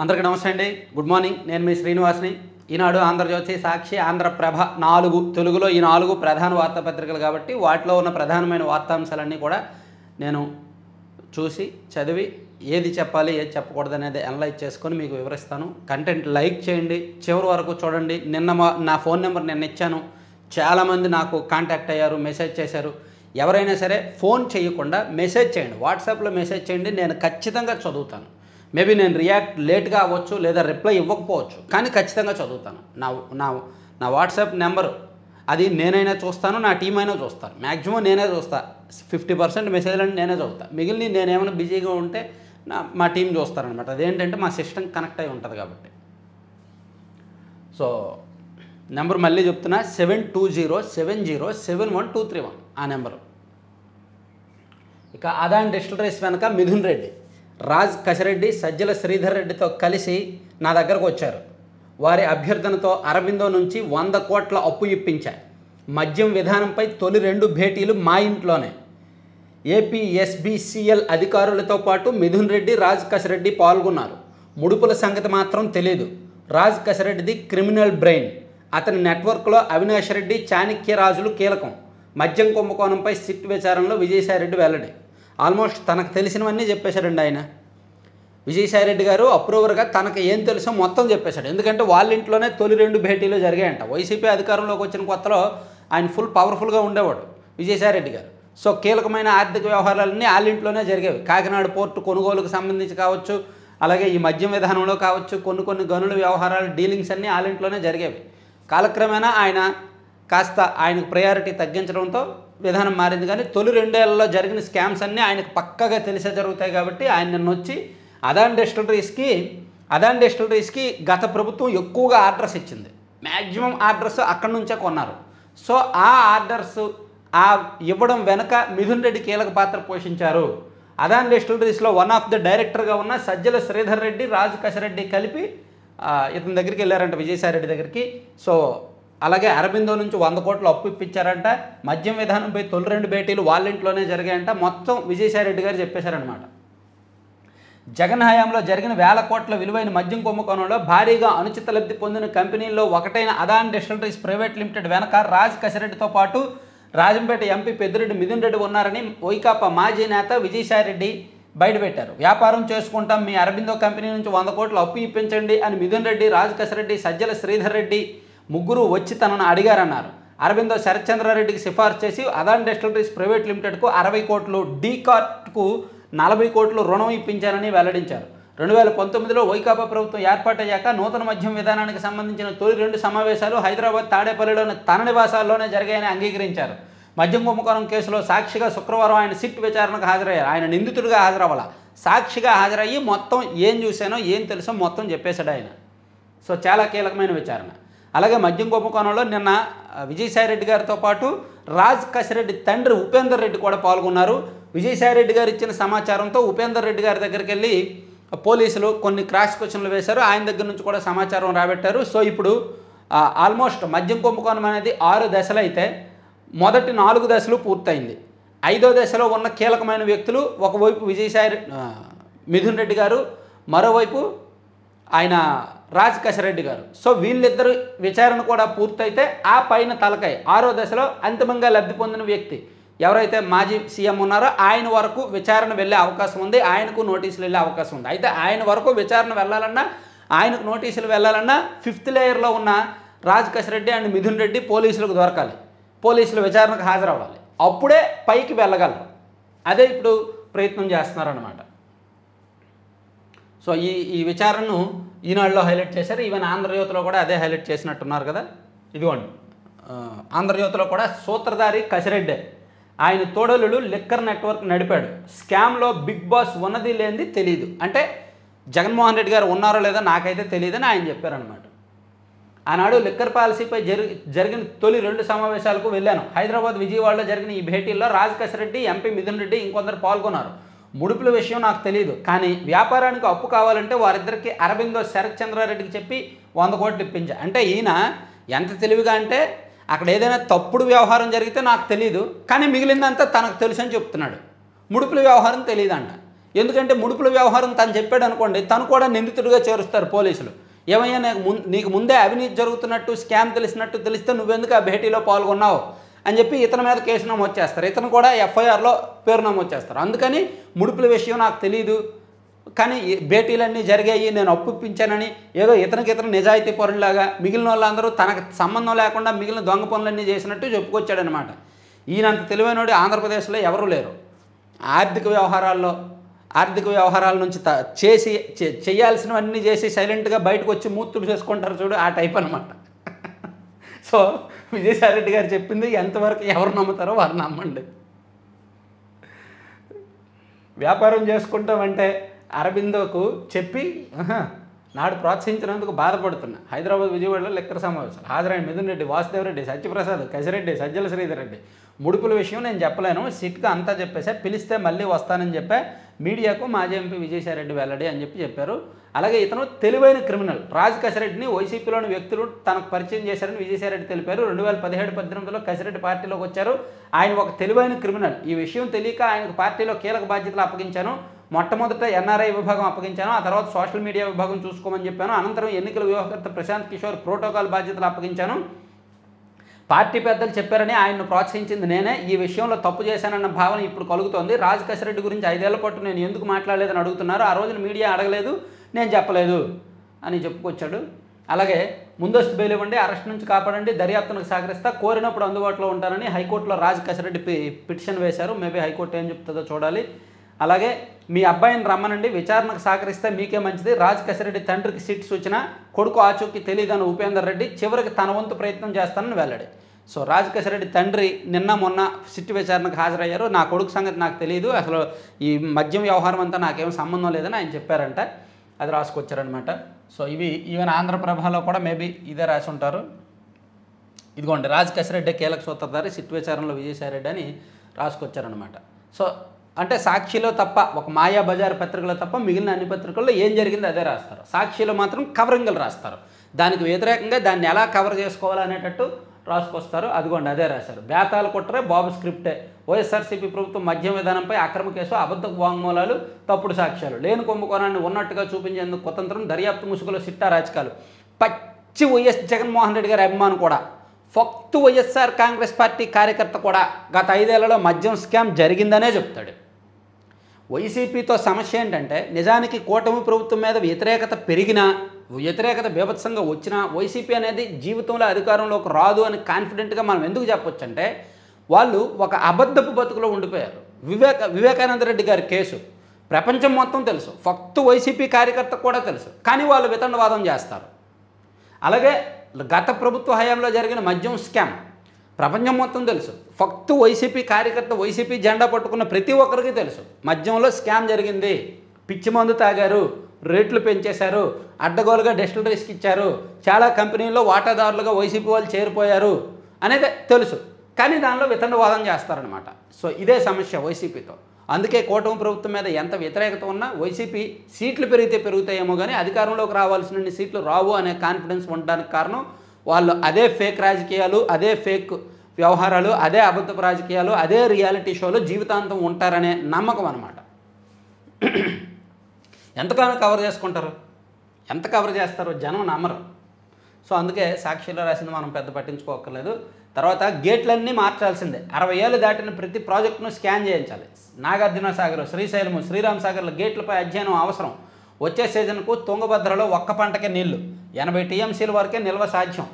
అందరికీ నమస్తే అండి. Good morning. నేను మీ శ్రీనివాస్ని. ఈనాడు, ఆంధ్రజ్యోతి, సాక్షి, ఆంధ్రప్రభ 4 తెలుగులో ఈ 4 ప్రధాన వార్తాపత్రికలు కాబట్టి వాటిలో ఉన్న ప్రధానమైన వార్తాంశాలన్నీ కూడా నేను చూసి చదివి ఏది చెప్పాలి ఏది చెప్పకూడదు అనేది అనలైజ్ చేసుకొని మీకు వివరిస్తాను. కంటెంట్ లైక్ చేయండి, చివరి వరకు చూడండి. నా ఫోన్ నెంబర్ నిన్న ఇచ్చాను. చాలామంది నాకు కాంటాక్ట్ అయ్యారు, మెసేజ్ చేశారు. ఎవరైనా సరే ఫోన్ చేయకుండా మెసేజ్ చేయండి, వాట్సాప్లో మెసేజ్ చేయండి. నేను ఖచ్చితంగా చదువుతాను. మేబీ నేను రియాక్ట్ లేట్గా అవ్వచ్చు లేదా రిప్లై ఇవ్వకపోవచ్చు, కానీ ఖచ్చితంగా చదువుతాను. నా వాట్సాప్ నెంబరు అది నేనైనా చూస్తాను, నా టీం అయినా చూస్తాను. మ్యాక్సిమం నేనే చూస్తాను. 50% మెసేజ్లన్నీ నేనే చదువుతాను. మిగిలిన నేనేమైనా బిజీగా ఉంటే మా టీం చూస్తారనమాట. అదేంటంటే మా సిస్టమ్ కనెక్ట్ అయి ఉంటుంది కాబట్టి. సో నెంబర్ మళ్ళీ చెప్తున్నా, 7207071231 ఆ నెంబరు. ఇక అదాని డిస్టిలరీస్ వెనక మిథున్ రెడ్డి, రాజ్ కసిరెడ్డి, సజ్జల శ్రీధర్ రెడ్డితో కలిసి నా దగ్గరకు వచ్చారు. వారి అభ్యర్థనతో అరబిందో నుంచి 100 కోట్ల అప్పు ఇప్పించారు. మద్యం విధానంపై తొలి 2 భేటీలు మా ఇంట్లోనే. ఏపీఎస్బీసీఎల్ అధికారులతో పాటు మిథున్ రెడ్డి, రాజ్ కసిరెడ్డి పాల్గొన్నారు. ముడుపుల సంగతి మాత్రం తెలియదు. రాజ్ కసిరెడ్డిది క్రిమినల్ బ్రెయిన్. అతని నెట్వర్క్లో అవినాష్ రెడ్డి, చాణక్యరాజులు కీలకం. మద్యం కుంభకోణంపై సిట్ విచారణలో విజయసాయిరెడ్డి వెల్లడి. ఆల్మోస్ట్ తనకు తెలిసినవన్నీ చెప్పేశాడండి ఆయన. విజయసాయిరెడ్డి గారు అప్రూవర్గా తనకు ఏం తెలుసో మొత్తం చెప్పేశాడు. ఎందుకంటే వాళ్ళ ఇంట్లోనే తొలి 2 భేటీలు జరిగాయంట. వైసీపీ అధికారంలోకి వచ్చిన కొత్తలో ఆయన ఫుల్ పవర్ఫుల్గా ఉండేవాడు విజయసాయిరెడ్డి గారు. సో కీలకమైన ఆర్థిక వ్యవహారాలన్నీ వాళ్ళ ఇంట్లోనే జరిగేవి. కాకినాడ పోర్టు కొనుగోలుకు సంబంధించి కావచ్చు, అలాగే ఈ మద్యం విధానంలో కావచ్చు, కొన్ని గనుల వ్యవహారాలు డీలింగ్స్ అన్నీ వాళ్ళ ఇంట్లోనే జరిగేవి. కాలక్రమేణా ఆయన కాస్త ఆయనకు ప్రయారిటీ తగ్గించడంతో విధానం మారింది. కానీ తొలి 2 ఏళ్లలో జరిగిన స్కామ్స్ అన్నీ ఆయనకు పక్కగా తెలిసే జరుగుతాయి కాబట్టి ఆయన నిన్న వచ్చి అదాని డిస్టిలరీస్కి గత ప్రభుత్వం ఎక్కువగా ఆర్డర్స్ ఇచ్చింది. మ్యాక్సిమం ఆర్డర్స్ అక్కడి నుంచే కొన్నారు. సో ఆ ఆర్డర్స్ ఇవ్వడం వెనుక మిథున్ రెడ్డి కీలక పాత్ర పోషించారు. అదాని డిస్టిలరీస్లో వన్ ఆఫ్ ద డైరెక్టర్గా ఉన్న సజ్జల శ్రీధర్ రెడ్డి, రాజ్ కసిరెడ్డి కలిపి ఇతని దగ్గరికి వెళ్ళారంట, విజయసాయిరెడ్డి దగ్గరికి. సో అలాగే అరబిందో నుంచి 100 కోట్ల అప్పు ఇప్పించారంట. మద్యం విధానంపై తొలి 2 భేటీలు వాళ్ళ ఇంట్లోనే జరిగాయంట. మొత్తం విజయసాయిరెడ్డి గారు చెప్పేశారనమాట. జగన్ హయాంలో జరిగిన 1000 కోట్ల విలువైన మద్యం కుంభకోణంలో భారీగా అనుచిత లబ్ధి పొందిన కంపెనీల్లో ఒకటైన అదాని డిస్టిలరీస్ ప్రైవేట్ లిమిటెడ్ వెనక రాజ్ కసిరెడ్డితో పాటు రాజంపేట ఎంపీ పెద్దిరెడ్డి మిథున్ రెడ్డి ఉన్నారని వైకాపా మాజీ నేత విజయసాయిరెడ్డి బయటపెట్టారు. వ్యాపారం చేసుకుంటాం, మీ అరబిందో కంపెనీ నుంచి 100 కోట్ల అప్పు ఇప్పించండి అని మిథున్ రెడ్డి, రాజ్ కసిరెడ్డి, సజ్జల శ్రీధర్ రెడ్డి ముగ్గురు వచ్చి తనను అడిగారన్నారు. అరబిందో శరత్చంద్రారెడ్డికి సిఫార్సు చేసి అదాని డిస్టిలరీస్ ప్రైవేట్ లిమిటెడ్కు 60 కోట్లు, డీకార్ట్కు 40 కోట్లు రుణం ఇప్పించారని వెల్లడించారు. 2019లో వైకాపా ప్రభుత్వం ఏర్పాటయ్యాక నూతన మద్యం విధానానికి సంబంధించిన తొలి 2 సమావేశాలు హైదరాబాద్ తాడేపల్లిలోని తన నివాసాల్లోనే జరిగాయని అంగీకరించారు. మద్యం కుంభకోణం కేసులో సాక్షిగా శుక్రవారం ఆయన సిట్ విచారణకు హాజరయ్యారు. ఆయన నిందితుడిగా హాజరవ్వాల, సాక్షిగా హాజరయ్యి మొత్తం ఏం చూశానో ఏం తెలుసో మొత్తం చెప్పేశాడు ఆయన. సో చాలా కీలకమైన విచారణ. అలాగే మద్యం కుంభకోణంలో నిన్న విజయసాయిరెడ్డి గారితో పాటు రాజ్ కసిరెడ్డి తండ్రి ఉపేందర్ రెడ్డి కూడా పాల్గొన్నారు. విజయసాయిరెడ్డి గారు ఇచ్చిన సమాచారంతో ఉపేందర్ రెడ్డి గారి దగ్గరికి వెళ్ళి పోలీసులు కొన్ని క్రాస్ క్వశ్చన్లు వేశారు. ఆయన దగ్గర నుంచి కూడా సమాచారం రాబెట్టారు. సో ఇప్పుడు ఆల్మోస్ట్ మద్యం కుంభకోణం అనేది 6 దశలు అయితే మొదటి 4 దశలు పూర్తయింది. 5వ దశలో ఉన్న కీలకమైన వ్యక్తులు ఒకవైపు మిథున్ రెడ్డి గారు, మరోవైపు ఆయన రాజ్ కసిరెడ్డి గారు. సో వీళ్ళిద్దరు విచారణ కూడా పూర్తయితే ఆ పైన తలకాయ 6వ దశలో అంతిమంగా లబ్ధి పొందిన వ్యక్తి ఎవరైతే మాజీ సీఎం ఉన్నారో ఆయన వరకు విచారణ వెళ్ళే అవకాశం ఉంది. ఆయనకు నోటీసులు వెళ్ళే అవకాశం ఉంది. అయితే ఆయన వరకు విచారణ వెళ్ళాలన్నా, ఆయనకు నోటీసులు వెళ్ళాలన్నా 5th లేయర్లో ఉన్న రాజ్ కసిరెడ్డి అండ్ మిథున్ రెడ్డి పోలీసులకు దొరకాలి. పోలీసులు విచారణకు హాజరవ్వాలి. అప్పుడే పైకి వెళ్ళగలరు. అదే ఇప్పుడు ప్రయత్నం చేస్తున్నారన్నమాట. సో ఈ విచారణను ఈనాడులో హైలైట్ చేశారు. ఈవెన్ ఆంధ్రజ్యోతిలో కూడా అదే హైలైట్ చేసినట్టున్నారు కదా. ఇదిగోండి, ఆంధ్రజ్యోతిలో కూడా సూత్రధారి కసిరెడ్డే, ఆయన తోడలుడు లిక్కర్ నెట్వర్క్ నడిపాడు, స్కామ్లో బిగ్ బాస్ ఉన్నది లేనిది తెలియదు. అంటే జగన్మోహన్ రెడ్డి గారు ఉన్నారో లేదో నాకైతే తెలియదని ఆయన చెప్పారనమాట. ఆనాడు లిక్కర్ పాలసీపై జరిగిన తొలి 2 సమావేశాలకు వెళ్ళాను. హైదరాబాద్, విజయవాడలో జరిగిన ఈ భేటీల్లో రాజ్ కసిరెడ్డి, ఎంపీ మిథున్ రెడ్డి ఇంకొందరు పాల్గొన్నారు. ముడుపుల విషయం నాకు తెలియదు, కానీ వ్యాపారానికి అప్పు కావాలంటే వారిద్దరికి అరబిందో శరత్చంద్రారెడ్డికి చెప్పి 100 కోట్లు ఇప్పించా. అంటే ఈయన ఎంత తెలివిగా అంటే అక్కడ ఏదైనా తప్పుడు వ్యవహారం జరిగితే నాకు తెలియదు, కానీ మిగిలిందంతా తనకు తెలుసు అని చెప్తున్నాడు. ముడుపుల వ్యవహారం తెలియదంట. ఎందుకంటే ముడుపుల వ్యవహారం తను చెప్పాడు అనుకోండి, తను కూడా నిందితుడిగా చేరుస్తారు పోలీసులు. ఏమయ్యా నీకు ముందే అవినీతి జరుగుతున్నట్టు, స్కామ్ తెలిసినట్టు తెలిస్తే నువ్వెందుకు ఆ భేటీలో పాల్గొన్నావు అని చెప్పి ఇతని మీద కేసు నమోదు చేస్తారు. ఇతను కూడా ఎఫ్ఐఆర్లో పేరు నమోదు చేస్తారు. అందుకని ముడుపుల విషయం నాకు తెలియదు, కానీ భేటీలన్నీ జరిగాయి, నేను అప్పుపించానని ఏదో ఇతను నిజాయితీ పరులాగా మిగిలిన వాళ్ళందరూ తనకు సంబంధం లేకుండా మిగిలిన దొంగ పనులన్నీ చేసినట్టు చెప్పుకొచ్చాడనమాట. ఈయనంత తెలివైనోడు ఆంధ్రప్రదేశ్లో ఎవరూ లేరు. ఆర్థిక వ్యవహారాల నుంచి చేయాల్సినవన్నీ చేసి సైలెంట్గా బయటకు వచ్చి మూర్తులు చేసుకుంటారు చూడు, ఆ టైప్ అనమాట. సో విజయసాయిరెడ్డి గారు చెప్పింది ఎంతవరకు ఎవరు నమ్ముతారో వారు నమ్మండి. వ్యాపారం చేసుకుంటామంటే అరబిందోకు చెప్పి నాడు ప్రోత్సహించినందుకు బాధపడుతున్నా. హైదరాబాద్ విజయవాడలో లెక్కర సమావేశాలు హాజరైన మిథున్ రెడ్డి, వాసుదేవ్ రెడ్డి, సత్యప్రసాద్, కసిరెడ్డి, సజ్జల శ్రీధర్ రెడ్డి. ముడుపుల విషయం నేను చెప్పలేను, సిట్గా అంతా చెప్పేసా, పిలిస్తే మళ్ళీ వస్తానని చెప్పా మీడియాకు మాజీ ఎంపీ విజయసాయిరెడ్డి వెల్లడి అని చెప్పారు. అలాగే ఇతను తెలివైన క్రిమినల్ రాజ్ కసిరెడ్డిని వైసీపీలోని వ్యక్తులు తనకు పరిచయం చేశారని విజయసాయిరెడ్డి తెలిపారు. 2017-18లో కసిరెడ్డి పార్టీలోకి వచ్చారు. ఆయన ఒక తెలివైన క్రిమినల్. ఈ విషయం తెలియక ఆయనకు పార్టీలో కీలక బాధ్యతలు అప్పగించాను. మొట్టమొదట ఎన్ఆర్ఐ విభాగం అప్పగించాను, ఆ తర్వాత సోషల్ మీడియా విభాగం చూసుకోమని చెప్పాను. అనంతరం ఎన్నికల వ్యూహకర్త ప్రశాంత్ కిషోర్ ప్రోటోకాల్ బాధ్యతలు అప్పగించాను. పార్టీ పెద్దలు చెప్పారని ఆయన్ను ప్రోత్సహించింది నేనే. ఈ విషయంలో తప్పు చేశానన్న భావన ఇప్పుడు కలుగుతోంది. రాజ్ కసిరెడ్డి గురించి 5 ఏళ్ల పాటు నేను ఎందుకు మాట్లాడలేదని అడుగుతున్నారు. ఆ రోజున మీడియా అడగలేదు, నేను చెప్పలేదు అని చెప్పుకొచ్చాడు. అలాగే ముందస్తు బెయిల్ ఇవ్వండి, అరెస్ట్ నుంచి కాపాడండి, దర్యాప్తునికి సహకరిస్తా, కోరినప్పుడు అందుబాటులో ఉంటానని హైకోర్టులో రాజ్ కసిరెడ్డి పిటిషన్ వేశారు. మేబీ హైకోర్టు ఏం చెప్తుందో చూడాలి. అలాగే మీ అబ్బాయిని రమ్మనండి, విచారణకు సహకరిస్తే మీకే మంచిది. రాజ్ కసిరెడ్డి తండ్రికి సిట్ సూచన, కొడుకు ఆచూకీ తెలియగానే ఉపేందర్ రెడ్డి చివరికి తన వంతు ప్రయత్నం చేస్తానని వెల్లడి. సో రాజ్ కసిరెడ్డి తండ్రి నిన్న మొన్న సిట్ విచారణకు హాజరయ్యారు. నా కొడుకు సంగతి నాకు తెలియదు, అసలు ఈ మద్యం వ్యవహారం అంతా నాకేం సంబంధం లేదని ఆయన చెప్పారంట. అది రాసుకొచ్చారనమాట. సో ఈవెన్ ఆంధ్రప్రభలో కూడా మేబీ ఇదే రాసి ఉంటారు. ఇదిగోండి, రాజ్ కసిరెడ్డి కీలక సూత్రధారి, సిట్ విచారణలో విజయసాయిరెడ్డి అని రాసుకొచ్చారనమాట. సో అంటే సాక్షిలో తప్ప, ఒక మాయా బజార్ పత్రికలో తప్ప మిగిలిన అన్ని పత్రికల్లో ఏం జరిగిందో అదే రాస్తారు. సాక్షిలో మాత్రం కవరింగ్లు రాస్తారు, దానికి వ్యతిరేకంగా దాన్ని ఎలా కవర్ చేసుకోవాలనేటట్టు రాసుకొస్తారు. అదిగోండి అదే రాశారు. బేతాల కుట్రే బాబు స్క్రిప్టే, వైఎస్ఆర్సీపీ ప్రభుత్వం మద్యం విధానంపై అక్రమ కేసు, అబద్ధ వాంగ్మూలాలు, తప్పుడు సాక్ష్యాలు, లేని కుంభకోణాన్ని ఉన్నట్టుగా చూపించేందుకు కుతంత్రం, దర్యాప్తు ముసుగులో సిట్టా రాజకాలు. పచ్చి వైఎస్ జగన్మోహన్ రెడ్డి గారి అభిమానం కూడా, ఫక్తు వైఎస్ఆర్ కాంగ్రెస్ పార్టీ కార్యకర్త కూడా గత 5 ఏళ్లలో మద్యం స్కామ్ జరిగిందనే చెప్తాడు. వైసీపీతో సమస్య ఏంటంటే, నిజానికి కూటమి ప్రభుత్వం మీద వ్యతిరేకత పెరిగినా, వ్యతిరేకత బీభత్సంగా వచ్చినా వైసీపీ అనేది జీవితంలో అధికారంలోకి రాదు అని కాన్ఫిడెంట్గా మనం ఎందుకు చెప్పొచ్చు అంటే, వాళ్ళు ఒక అబద్ధపు బతుకులో ఉండిపోయారు. వివేకానంద రెడ్డి గారి కేసు ప్రపంచం మొత్తం తెలుసు, ఫక్తు వైసీపీ కార్యకర్త కూడా తెలుసు, కానీ వాళ్ళు వితండవాదం చేస్తారు. అలాగే గత ప్రభుత్వ హయాంలో జరిగిన మద్యం స్కామ్ ప్రపంచం మొత్తం తెలుసు, ఫక్తు వైసీపీ కార్యకర్త, వైసీపీ జెండా పట్టుకున్న ప్రతి ఒక్కరికి తెలుసు మద్యంలో స్కామ్ జరిగింది, పిచ్చి మందు తాగారు, రేట్లు పెంచేశారు, అడ్డగోలుగా డిస్టిలరీస్కి ఇచ్చారు, చాలా కంపెనీల్లో వాటాదారులుగా వైసీపీ వాళ్ళు చేరిపోయారు అనేది తెలుసు, కానీ దానిలో వితండవాదం చేస్తారనమాట. సో ఇదే సమస్య వైసీపీతో. అందుకే కూటమి ప్రభుత్వం మీద ఎంత వ్యతిరేకత ఉన్నా వైసీపీ సీట్లు పెరిగితే పెరుగుతాయేమో కానీ అధికారంలోకి రావాల్సిన సీట్లు రావు అనే కాన్ఫిడెన్స్ ఉండడానికి కారణం వాళ్ళు అదే ఫేక్ రాజకీయాలు, అదే ఫేక్ వ్యవహారాలు, అదే అబద్ధపు రాజకీయాలు, అదే రియాలిటీ షోలో జీవితాంతం ఉంటారనే నమ్మకం అనమాట. ఎంతకాలం కవర్ చేసుకుంటారు, ఎంత కవర్ చేస్తారో జనం నమ్మరు. సో అందుకే సాక్షిలో రాసింది మనం పెద్ద పట్టించుకోక్కర్లేదు. తర్వాత గేట్లన్నీ మార్చాల్సిందే, 60 ఏళ్ళు దాటిన ప్రతి ప్రాజెక్టును స్కాన్ చేయించాలి. నాగార్జున సాగర్, శ్రీశైలం, శ్రీరామ్ సాగర్ల గేట్లపై అధ్యయనం అవసరం. వచ్చే సీజన్కు తుంగభద్రలో ఒక్క పంటకే నీళ్లు 80 టీఎంసీల వరకే నిల్వ సాధ్యం.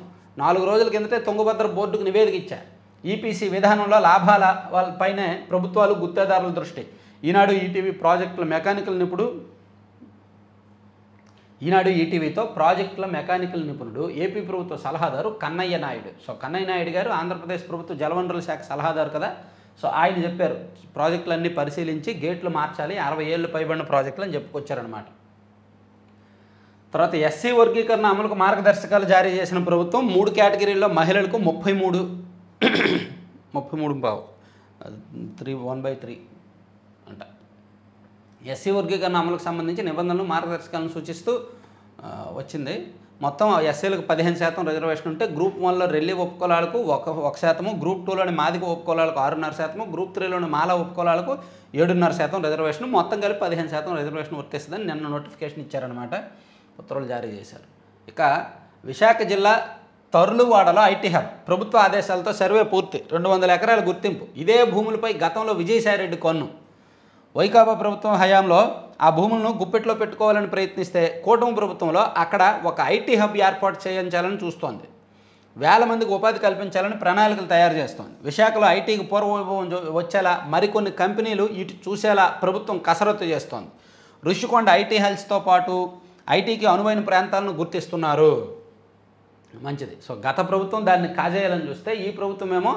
4 రోజుల కిందటే తుంగభద్ర బోర్డుకు నివేదిక ఇచ్చారు. ఈపీసీ విధానంలో లాభాల వాళ్ళపైనే ప్రభుత్వాలు, గుత్తేదారుల దృష్టి. ఈనాడు ఈటీవీ ప్రాజెక్టుల మెకానికల్ నిపుణుడు ఈనాడు ఈటీవీతో ప్రాజెక్టుల మెకానికల్ నిపుణుడు, ఏపీ ప్రభుత్వ సలహాదారు కన్నయ్య నాయుడు. సో కన్నయ్య నాయుడు గారు ఆంధ్రప్రదేశ్ ప్రభుత్వ జలవనరుల శాఖ సలహాదారు కదా. సో ఆయన చెప్పారు ప్రాజెక్టులన్నీ పరిశీలించి గేట్లు మార్చాలి, 60 ఏళ్ళు పైబడిన ప్రాజెక్టులు అని చెప్పుకొచ్చారనమాట. తర్వాత ఎస్సీ వర్గీకరణ అమలుకు మార్గదర్శకాలు జారీ చేసిన ప్రభుత్వం 3 కేటగిరీల్లో మహిళలకు 33 1/3 అంట. ఎస్సీ వర్గీకరణ అమలుకు సంబంధించి నిబంధనలు, మార్గదర్శకాలను సూచిస్తూ వచ్చింది. మొత్తం ఎస్సీలకు 15% రిజర్వేషన్ ఉంటే గ్రూప్ 1లో రెల్లి ఉపకులాలకు 1%, గ్రూప్ 2లోని మాదిగ ఉపకులాలకు 6.5%, గ్రూప్ 3లోని మాల ఉపకులాలకు 7.5% రిజర్వేషన్, మొత్తం కలిపి 15% రిజర్వేషన్ వర్తిస్తుందని నిన్న నోటిఫికేషన్ ఇచ్చారనమాట, ఉత్తర్వులు జారీ చేశారు. ఇక విశాఖ జిల్లా తర్లువాడలో ఐటీ హబ్ ప్రభుత్వ ఆదేశాలతో సర్వే పూర్తి, 200 ఎకరాల గుర్తింపు. ఇదే భూములపై గతంలో విజయసాయిరెడ్డి కొన్ను. వైకాపా ప్రభుత్వం హయాంలో ఆ భూములను గుప్పెట్లో పెట్టుకోవాలని ప్రయత్నిస్తే కూటమి ప్రభుత్వంలో అక్కడ ఒక ఐటీ హబ్ ఏర్పాటు చేయించాలని చూస్తోంది. వేల మందికి ఉపాధి కల్పించాలని ప్రణాళికలు తయారు చేస్తోంది. విశాఖలో ఐటీకి పూర్వవైభవం వచ్చేలా మరికొన్ని కంపెనీలు ఇటు చూసేలా ప్రభుత్వం కసరత్తు చేస్తోంది. రుషికొండ ఐటీ హెల్త్తో పాటు ఐటీకి అనువైన ప్రాంతాలను గుర్తిస్తున్నారు. మంచిది. సో గత ప్రభుత్వం దాన్ని కాజేయాలని చూస్తే ఈ ప్రభుత్వం ఏమో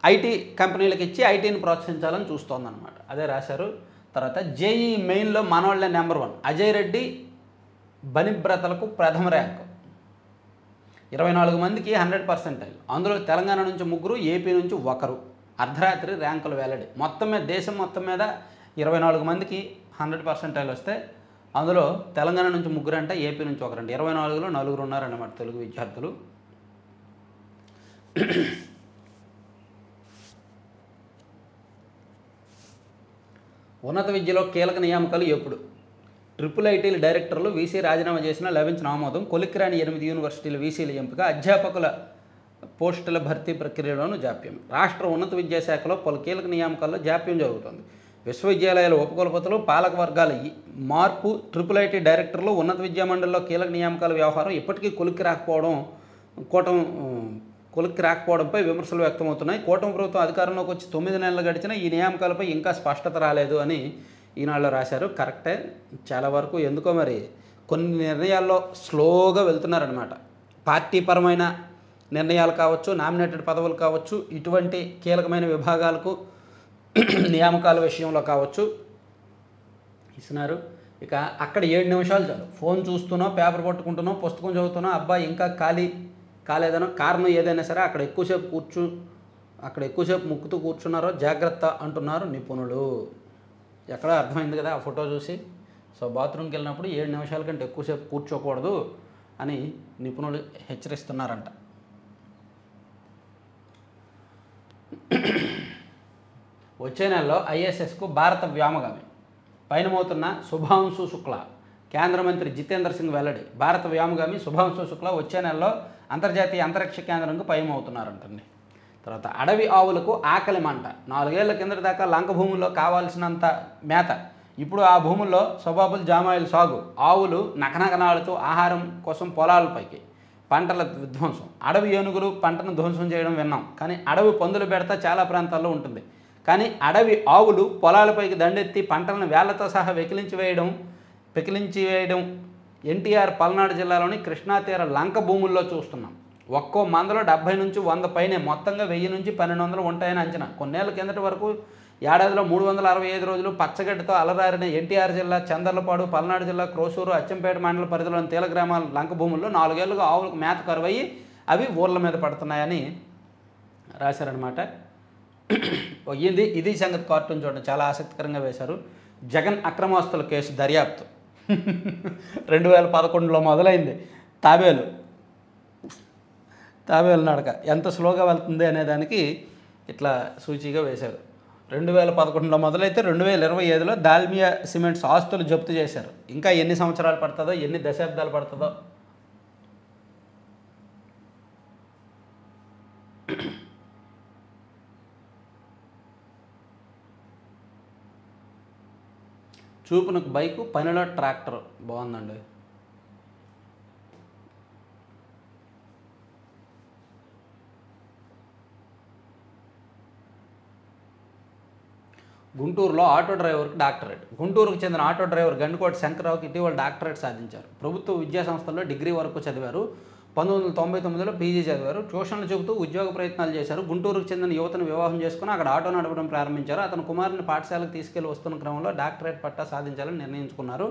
ఐటీ కంపెనీలకు ఇచ్చి ఐటీని ప్రోత్సహించాలని చూస్తోందన్నమాట. అదే రాశారు. తర్వాత జేఈ మెయిన్లో మనోళ్ళే నెంబర్ 1, అజయ్ రెడ్డి బనిబ్రతలకు ప్రథమ ర్యాంకు, 24 మందికి 100%. అందులో తెలంగాణ నుంచి 3, ఏపీ నుంచి 1. అర్ధరాత్రి ర్యాంకులు వెల్లడి. మొత్తం మీద దేశం మొత్తం మీద 24 మందికి 100% వస్తే అందులో తెలంగాణ నుంచి 3 అంట, ఏపీ నుంచి 1 అంట. 24లో 4 ఉన్నారన్నమాట తెలుగు విద్యార్థులు. ఉన్నత విద్యలో కీలక నియామకాలు ఎప్పుడు? ట్రిపుల్ ఐటీల డైరెక్టర్లు వీసీ రాజీనామా చేసినా లభించిన ఆమోదం. కొలిక్కిరాని 8 యూనివర్సిటీల వీసీల ఎంపిక. అధ్యాపకుల పోస్టుల భర్తీ ప్రక్రియలోనూ జాప్యం. రాష్ట్ర ఉన్నత విద్యాశాఖలో పలు కీలక నియామకాల్లో జాప్యం జరుగుతుంది. విశ్వవిద్యాలయాల ఉపకులపతులు, పాలక వర్గాల మార్పు, ట్రిపుల్ ఐటీ డైరెక్టర్లు, ఉన్నత విద్యామండలిలో కీలక నియామకాల వ్యవహారం ఇప్పటికీ కొలిక్కి రాకపోవడంపై విమర్శలు వ్యక్తమవుతున్నాయి. కూటమి ప్రభుత్వం అధికారంలోకి వచ్చి 9 నెలలు గడిచినా ఈ నియామకాలపై ఇంకా స్పష్టత రాలేదు అని ఈనాడులో రాశారు. కరెక్టే, చాలా వరకు ఎందుకో మరి కొన్ని నిర్ణయాల్లో స్లోగా వెళ్తున్నారనమాట. పార్టీపరమైన నిర్ణయాలు కావచ్చు, నామినేటెడ్ పదవులు కావచ్చు, ఇటువంటి కీలకమైన విభాగాలకు నియామకాల విషయంలో కావచ్చు ఇస్తున్నారు. ఇక అక్కడ 7 నిమిషాలు చాలు. ఫోన్ చూస్తున్నో, పేపర్ పట్టుకుంటున్నో, పుస్తకం చదువుతున్నో, అబ్బాయి ఇంకా కాలేదనో, కారణం ఏదైనా సరే అక్కడ ఎక్కువసేపు ముక్కుతూ కూర్చున్నారో జాగ్రత్త అంటున్నారు నిపుణులు. ఎక్కడ అర్థమైంది కదా ఆ ఫోటో చూసి. సో బాత్రూమ్కి వెళ్ళినప్పుడు 7 నిమిషాల కంటే ఎక్కువసేపు కూర్చోకూడదు అని నిపుణులు హెచ్చరిస్తున్నారంట. వచ్చే నెలలో ఐఎస్ఎస్కు భారత వ్యోమగామి పయనమవుతున్న శుభాంశు శుక్లా. కేంద్ర మంత్రి జితేంద్ర సింగ్ వెల్లడి. భారత వ్యోమగామి శుభాంశు శుక్లా వచ్చే నెలలో అంతర్జాతీయ అంతరిక్ష కేంద్రంకు పయనమవుతున్నారంటండి. తర్వాత అడవి ఆవులకు ఆకలి మంట. 4 ఏళ్ల కిందటి దాకా లంక భూముల్లో కావాల్సినంత మేత, ఇప్పుడు ఆ భూముల్లో సొబాబుల్ జామాయిల్ సాగు. ఆవులు నకనకనాడుతూ ఆహారం కోసం పొలాలపైకి. పంటల విధ్వంసం. అడవి ఏనుగులు పంటను ధ్వంసం చేయడం విన్నాం, కానీ అడవి పందుల బెడత చాలా ప్రాంతాల్లో ఉంటుంది. కానీ అడవి ఆవులు పొలాలపైకి దండెత్తి పంటలను వేళ్లతో సహా పెకిలించి వేయడం ఎన్టీఆర్ పల్నాడు జిల్లాలోని కృష్ణా తీర లంక భూముల్లో చూస్తున్నాం. ఒక్కో మందలో 70 నుంచి 100 పైనే, మొత్తంగా 1000 నుంచి 1200 ఉంటాయని అంచనా. కొన్నేళ్ల కిందటి వరకు ఏడాదిలో 365 రోజులు పచ్చగడ్డతో అలరారిన ఎన్టీఆర్ జిల్లా చందర్లపాడు, పల్నాడు జిల్లా క్రోసూరు, అచ్చంపేట మండల పరిధిలోని తీల గ్రామాల లంక భూముల్లో 4 ఏళ్లుగా ఆవులకు మేత కరువయ్యి అవి ఊర్ల మీద పడుతున్నాయని రాశారనమాట. ఇది సంగతి. కార్టూన్ చూడండి, చాలా ఆసక్తికరంగా వేశారు. జగన్ అక్రమాస్తుల కేసు దర్యాప్తు 2011లో మొదలైంది. తాబేలు నడక ఎంత స్లోగా వెళ్తుంది అనేదానికి ఇట్లా సూచిగా వేశారు. 2011లో మొదలైతే 2025లో దాల్మియా సిమెంట్స్ ఆస్తులు జప్తు చేశారు. ఇంకా ఎన్ని సంవత్సరాలు పడుతుందో, ఎన్ని దశాబ్దాలు పడుతుందో. చూపునకు బైకు, పనిలో ట్రాక్టర్. బాగుందండి. గుంటూరులో ఆటో డ్రైవర్కి డాక్టరేట్. గుంటూరుకు చెందిన ఆటో డ్రైవర్ గండికోట శంకర్రావుకి ఇటీవల డాక్టరేట్ సాధించారు. ప్రభుత్వ విద్యా సంస్థల్లో డిగ్రీ వరకు చదివారు. 1999లో పీజీ చదివారు. ట్యూషన్లు చెబుతూ ఉద్యోగ ప్రయత్నాలు చేశారు. గుంటూరుకు చెందిన యువతను వివాహం చేసుకుని అక్కడ ఆటో నడపడం ప్రారంభించారు. అతను కుమారుని పాఠశాలకు తీసుకెళ్లి వస్తున్న క్రమంలో డాక్టరేట్ పట్టా సాధించాలని నిర్ణయించుకున్నారు.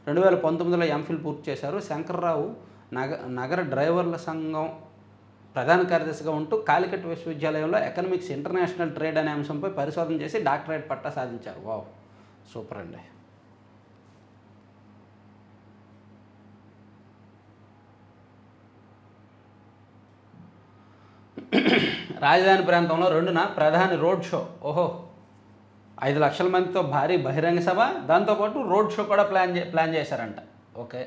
2019లో ఎంఫిల్ పూర్తి చేశారు. శంకర్రావు నగర డ్రైవర్ల సంఘం ప్రధాన కార్యదర్శిగా ఉంటూ కాలికట్ విశ్వవిద్యాలయంలో ఎకనామిక్స్ ఇంటర్నేషనల్ ట్రేడ్ అనే అంశంపై పరిశోధన చేసి డాక్టరేట్ పట్టా సాధించారు. వావ్, సూపర్ అండి. రాజధాని ప్రాంతంలో 2న ప్రధాని రోడ్ షో. ఓహో, 5 లక్షల మందితో భారీ బహిరంగ సభ, దాంతోపాటు రోడ్ షో కూడా ప్లాన్ చేశారంట. ఓకే.